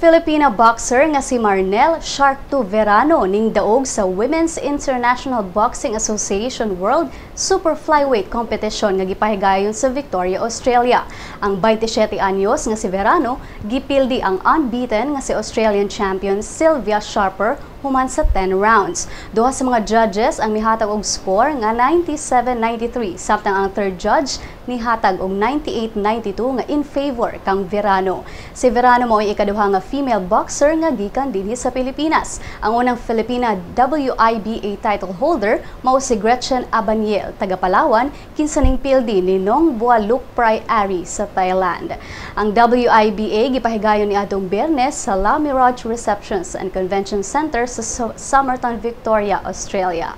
Filipina boxer nga si Marnel "Shark 2" Verano ning daog sa Women's International Boxing Association World Super Flyweight Competition nga gipahigayon sa Victoria, Australia. Ang 27 anyos nga si Verano gipildi ang unbeaten nga si Australian champion Sylvia Sharper human sa 10 rounds. Duha sa mga judges ang mihatag og score nga 97-93 samtang ang third judge nihatag og 98-92 nga in favor kang Verano. Si Verano mao ikaduha nga female boxer nga gikan dinhi sa Pilipinas. Ang unang Filipina WIBA title holder mao si Gretchen Abaniel taga Palawan kinsa ning pildi ni Nong Bualukpray Ari sa Thailand. Ang WIBA gipahigayon niadtong Biyernes sa La Mirage Receptions and Convention Center sa Somerton, Victoria, Australia.